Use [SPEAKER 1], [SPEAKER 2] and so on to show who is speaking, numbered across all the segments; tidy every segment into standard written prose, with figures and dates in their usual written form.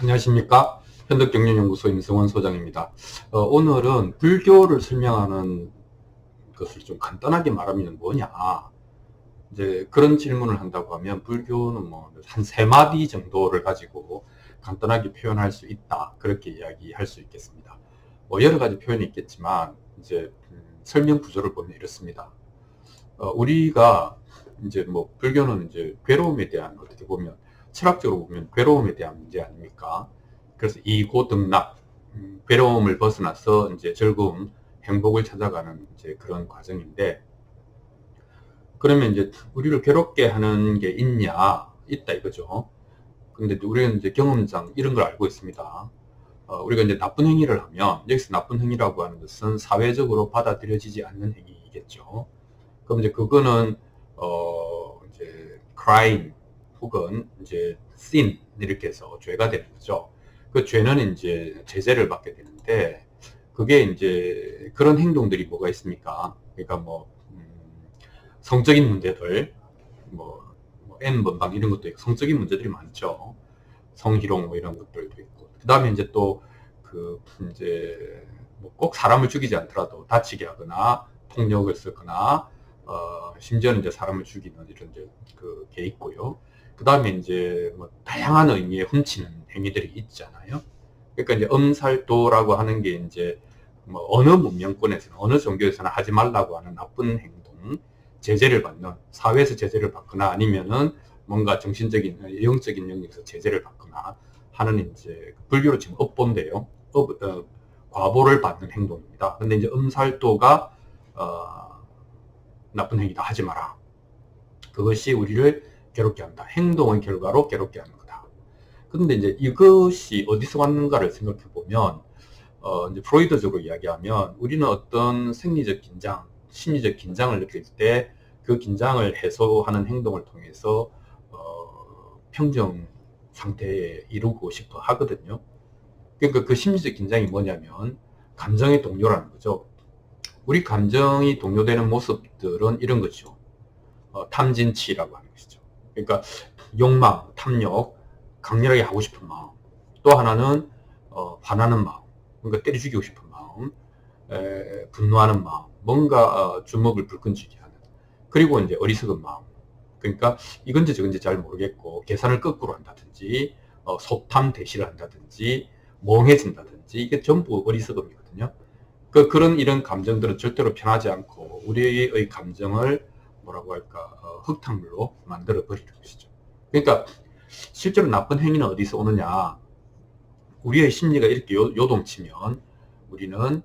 [SPEAKER 1] 안녕하십니까. 현덕경륜연구소 임성원 소장입니다. 오늘은 불교를 설명하는 것을 좀 간단하게 말하면 뭐냐. 이제 그런 질문을 한다고 하면 불교는 뭐 한 세 마디 정도를 가지고 간단하게 표현할 수 있다. 그렇게 이야기할 수 있겠습니다. 뭐 여러 가지 표현이 있겠지만 이제 설명 구조를 보면 이렇습니다. 우리가 이제 뭐 불교는 이제 괴로움에 대한 어떻게 보면 철학적으로 보면 괴로움에 대한 문제 아닙니까? 그래서 이고등락, 괴로움을 벗어나서 이제 즐거움, 행복을 찾아가는 이제 그런 과정인데, 그러면 이제 우리를 괴롭게 하는 게 있다 이거죠. 근데 우리는 이제 경험상 이런 걸 알고 있습니다. 우리가 이제 나쁜 행위를 하면, 여기서 나쁜 행위라고 하는 것은 사회적으로 받아들여지지 않는 행위겠죠. 그럼 이제 그거는 이제 crime 혹은 이제 sin 이렇게 해서 죄가 되는 거죠. 그 죄는 이제 제재를 받게 되는데, 그게 이제 그런 행동들이 뭐가 있습니까? 그러니까 뭐 성적인 문제들, 뭐 N번방 이런 것도 있고 성적인 문제들이 많죠. 성희롱 뭐 이런 것들도 있고, 그 다음에 이제 또 그 이제 뭐 꼭 사람을 죽이지 않더라도 다치게 하거나 폭력을 쓰거나 심지어는 이제 사람을 죽이는 이런 이제 그게 있고요. 그 다음에 이제 뭐 다양한 의미의 훔치는 행위들이 있잖아요. 그러니까 이제 엄살도라고 하는 게 이제 뭐 어느 문명권에서는 어느 종교에서는 하지 말라고 하는 나쁜 행동, 제재를 받는, 사회에서 제재를 받거나 아니면은 뭔가 정신적인 영적인 영역에서 제재를 받거나 하는 이제 불교로 치면 업보인데요. 과보를 받는 행동입니다. 근데 이제 엄살도가 나쁜 행위다, 하지 마라. 그것이 우리를 괴롭게 한다. 행동의 결과로 괴롭게 하는 거다. 그런데 이제 이것이 어디서 왔는가를 생각해 보면, 이제 프로이드적으로 이야기하면 우리는 어떤 생리적 긴장, 심리적 긴장을 느낄 때 그 긴장을 해소하는 행동을 통해서 평정 상태에 이루고 싶어 하거든요. 그러니까 그 심리적 긴장이 뭐냐면 감정의 동요라는 거죠. 우리 감정이 동요되는 모습들은 이런 거죠. 탐진치라고 하는 것이죠. 그러니까 욕망, 탐욕, 강렬하게 하고 싶은 마음. 또 하나는 반하는 마음, 뭔가 때려 죽이고 싶은 마음, 분노하는 마음, 뭔가 주먹을 불끈 쥐게 하는. 그리고 이제 어리석은 마음. 그러니까 이건지 저건지 잘 모르겠고 계산을 거꾸로 한다든지 소탐 대시를 한다든지 멍해진다든지, 이게 전부 어리석음이거든요. 그런 이런 감정들은 절대로 편하지 않고 우리의 감정을 뭐라고 할까, 흙탕물로 만들어 버리는 것이죠. 그러니까 실제로 나쁜 행위는 어디서 오느냐? 우리의 심리가 이렇게 요동치면 우리는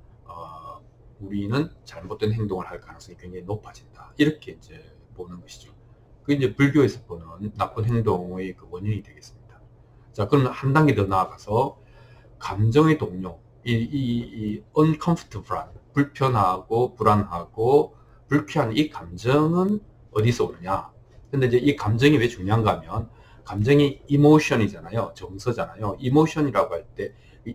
[SPEAKER 1] 우리는 잘못된 행동을 할 가능성이 굉장히 높아진다. 이렇게 이제 보는 것이죠. 그게 이제 불교에서 보는 나쁜 행동의 그 원인이 되겠습니다. 자, 그러면 한 단계 더 나아가서 감정의 동요, 이 uncomfortable한, 불편하고 불안하고 불쾌한 이 감정은 어디서 오느냐? 근데 이제 이 감정이 왜 중요한가 하면, 감정이 이모션이잖아요. 정서잖아요. 이모션이라고 할 때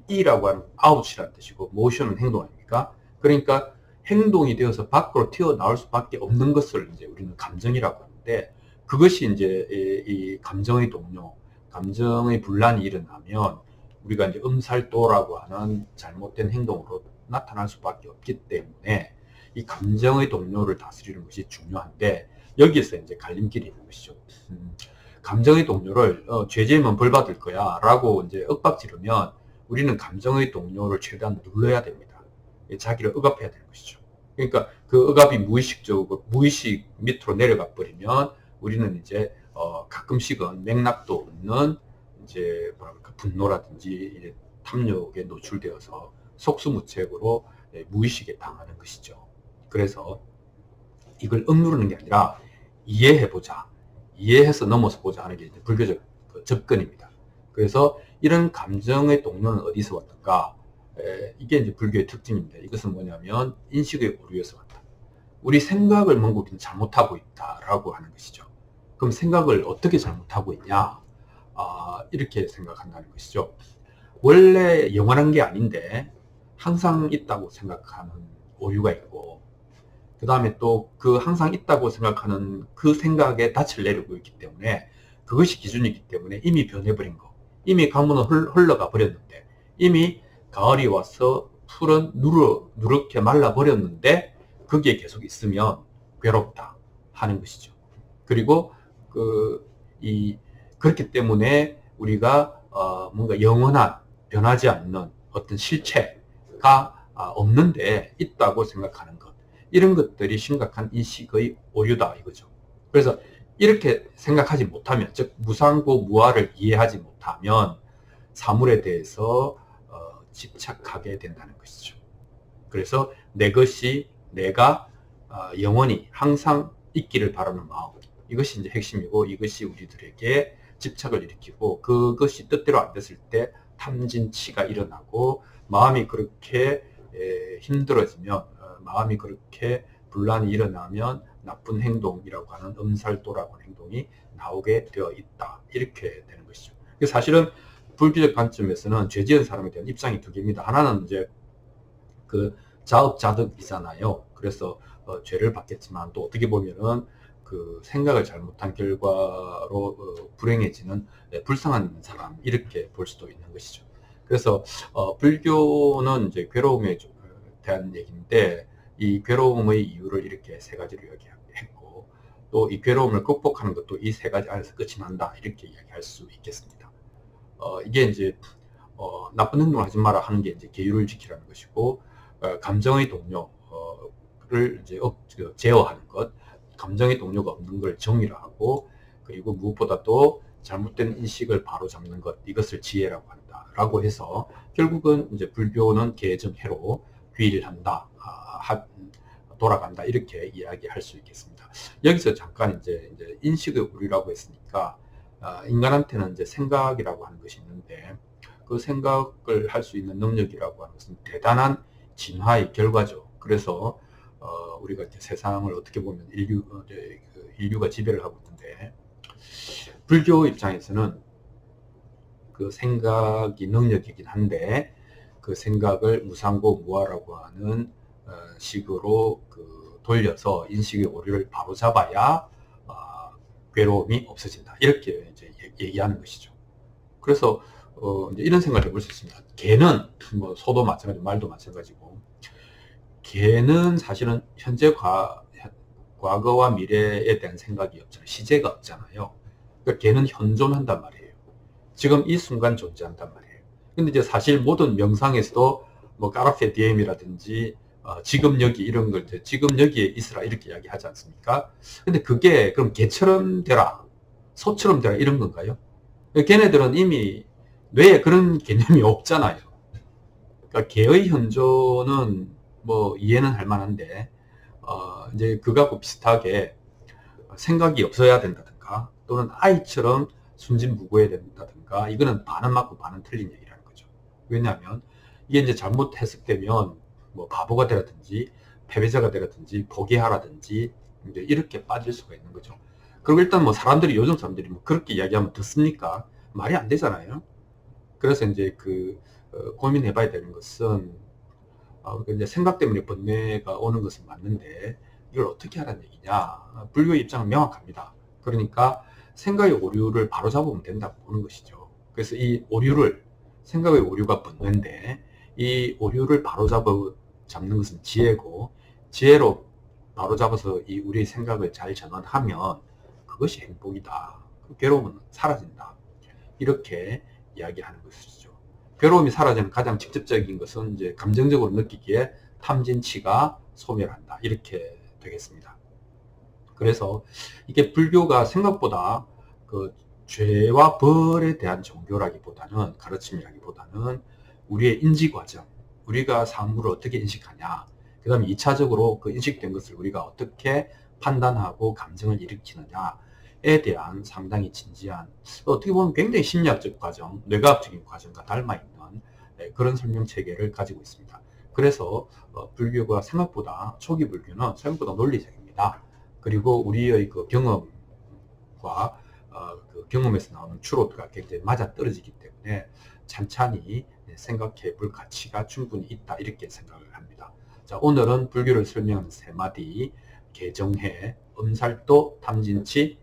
[SPEAKER 1] 이라고 하는 아웃이라는 뜻이고, 모션은 행동 아닙니까? 그러니까 행동이 되어서 밖으로 튀어나올 수밖에 없는 것을 이제 우리는 감정이라고 하는데, 그것이 이제 이 감정의 동요, 감정의 분란이 일어나면 우리가 이제 음살도라고 하는 잘못된 행동으로 나타날 수밖에 없기 때문에 이 감정의 동요를 다스리는 것이 중요한데, 여기에서 이제 갈림길이 있는 것이죠. 감정의 동요를 죄지으면 벌 받을 거야 라고 이제 윽박지르면 우리는 감정의 동요를 최대한 눌러야 됩니다. 자기를 억압해야 되는 것이죠. 그러니까 그 억압이 무의식적으로, 무의식 밑으로 내려가 버리면 우리는 이제 가끔씩은 맥락도 없는 이제 뭐랄까 분노라든지 탐욕에 노출되어서 속수무책으로 무의식에 당하는 것이죠. 그래서 이걸 억누르는 게 아니라 이해해보자, 이해해서 넘어서 보자 하는 게 이제 불교적 접근입니다. 그래서 이런 감정의 동요는 어디서 왔는가? 이게 이제 불교의 특징인데, 이것은 뭐냐면 인식의 오류에서 왔다. 우리 생각을 뭔가 우리는 잘못하고 있다라고 하는 것이죠. 그럼 생각을 어떻게 잘못하고 있냐? 이렇게 생각한다는 것이죠. 원래 영원한 게 아닌데 항상 있다고 생각하는 오류가 있고, 그 다음에 또 그 항상 있다고 생각하는 그 생각에 닻을 내리고 있기 때문에, 그것이 기준이기 때문에 이미 변해버린 거, 이미 가뭄은 흘러가 버렸는데, 이미 가을이 와서 풀은 누렇게 말라 버렸는데 거기에 계속 있으면 괴롭다 하는 것이죠. 그리고 그렇기 때문에 우리가 뭔가 영원한 변하지 않는 어떤 실체가 없는데 있다고 생각하는 것, 이런 것들이 심각한 인식의 오류다 이거죠. 그래서 이렇게 생각하지 못하면, 즉 무상고무아를 이해하지 못하면 사물에 대해서 집착하게 된다는 것이죠. 그래서 내 것이 내가 영원히 항상 있기를 바라는 마음, 이것이 이제 핵심이고, 이것이 우리들에게 집착을 일으키고, 그것이 뜻대로 안 됐을 때 탐진치가 일어나고, 마음이 그렇게 힘들어지면, 마음이 그렇게 분란이 일어나면 나쁜 행동이라고 하는 엄살도라고 하는 행동이 나오게 되어 있다, 이렇게 되는 것이죠. 사실은 불교적 관점에서는 죄 지은 사람에 대한 입장이 두 개입니다. 하나는 이제 그 자업자득이잖아요. 그래서 죄를 받겠지만, 또 어떻게 보면은 그 생각을 잘못한 결과로 불행해지는 불쌍한 사람, 이렇게 볼 수도 있는 것이죠. 그래서 불교는 이제 괴로움에 대한 얘기인데, 이 괴로움의 이유를 이렇게 세 가지로 이야기했고, 또 이 괴로움을 극복하는 것도 이 세 가지 안에서 끝이 난다, 이렇게 이야기할 수 있겠습니다. 이게 이제 나쁜 행동을 하지 마라 하는 게 이제 계율을 지키라는 것이고, 감정의 동요를 이제 제어하는 것, 감정의 동요가 없는 걸 정의를 하고, 그리고 무엇보다도 잘못된 인식을 바로 잡는 것, 이것을 지혜라고 한다 라고 해서, 결국은 이제 불교는 개정해로 귀의를 한다, 돌아간다, 이렇게 이야기할 수 있겠습니다. 여기서 잠깐 이제 인식의 오류라고 했으니까, 인간한테는 이제 생각이라고 하는 것이 있는데, 그 생각을 할 수 있는 능력이라고 하는 것은 대단한 진화의 결과죠. 그래서 우리가 이제 세상을 어떻게 보면 인류가 지배를 하고 있는데, 불교 입장에서는 그 생각이 능력이긴 한데, 그 생각을 무상고무아라고 하는 식으로 돌려서 인식의 오류를 바로 잡아야 괴로움이 없어진다, 이렇게 이제 얘기하는 것이죠. 그래서 이제 이런 생각을 해볼 수 있습니다. 개는 뭐 소도 마찬가지고 말도 마찬가지고, 개는 사실은 현재 과거와 미래에 대한 생각이 없잖아요. 시제가 없잖아요. 그러니까 개는 현존한단 말이에요. 지금 이 순간 존재한단 말이에요. 근데 이제 사실 모든 명상에서도 뭐 까르페 디엠이라든지 지금 여기, 이런 걸 이제 지금 여기에 있으라, 이렇게 이야기하지 않습니까? 근데 그게 그럼 개처럼 되라, 소처럼 되라, 이런 건가요? 걔네들은 이미 뇌에 그런 개념이 없잖아요. 그러니까 개의 현존은 뭐 이해는 할 만한데, 이제 그거하고 비슷하게 생각이 없어야 된다든가, 또는 아이처럼 순진무구해야 된다든가, 이거는 반은 맞고 반은 틀린 얘기라는 거죠. 왜냐하면 이게 이제 잘못 해석되면 뭐 바보가 되라든지 패배자가 되라든지 포기하라든지 이제 이렇게 빠질 수가 있는 거죠. 그리고 일단 뭐 요즘 사람들이 뭐 그렇게 이야기하면 듣습니까? 말이 안 되잖아요. 그래서 이제 고민해봐야 되는 것은, 이제 생각 때문에 번뇌가 오는 것은 맞는데 이걸 어떻게 하라는 얘기냐. 불교의 입장은 명확합니다. 그러니까 생각의 오류를 바로잡으면 된다고 보는 것이죠. 그래서 이 오류를, 생각의 오류가 번뇌인데, 이 오류를 바로잡는 것은 지혜고, 지혜로 바로잡아서 이 우리의 생각을 잘 전환하면 그것이 행복이다, 그 괴로움은 사라진다, 이렇게 이야기하는 것이죠. 괴로움이 사라지는 가장 직접적인 것은 이제 감정적으로 느끼기에 탐진치가 소멸한다, 이렇게 되겠습니다. 그래서 이게 불교가 생각보다 그 죄와 벌에 대한 종교라기보다는, 가르침이라기보다는 우리의 인지 과정, 우리가 사물을 어떻게 인식하냐, 그 다음에 2차적으로 그 인식된 것을 우리가 어떻게 판단하고 감정을 일으키느냐에 대한 상당히 진지한, 어떻게 보면 굉장히 심리학적 과정, 뇌과학적인 과정과 닮아있는 그런 설명 체계를 가지고 있습니다. 그래서 불교가 생각보다, 초기 불교는 생각보다 논리적입니다. 그리고 우리의 그 경험과 그 경험에서 나오는 추론과 굉장히 맞아떨어지기 때문에 찬찬히 생각해 볼 가치가 충분히 있다, 이렇게 생각을 합니다. 자, 오늘은 불교를 설명하는 세 마디, 개정해, 엄살도, 탐진치,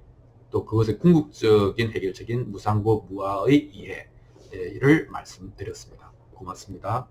[SPEAKER 1] 또 그것의 궁극적인 해결적인 무상고 무아의 이해, 이를 말씀드렸습니다. 고맙습니다.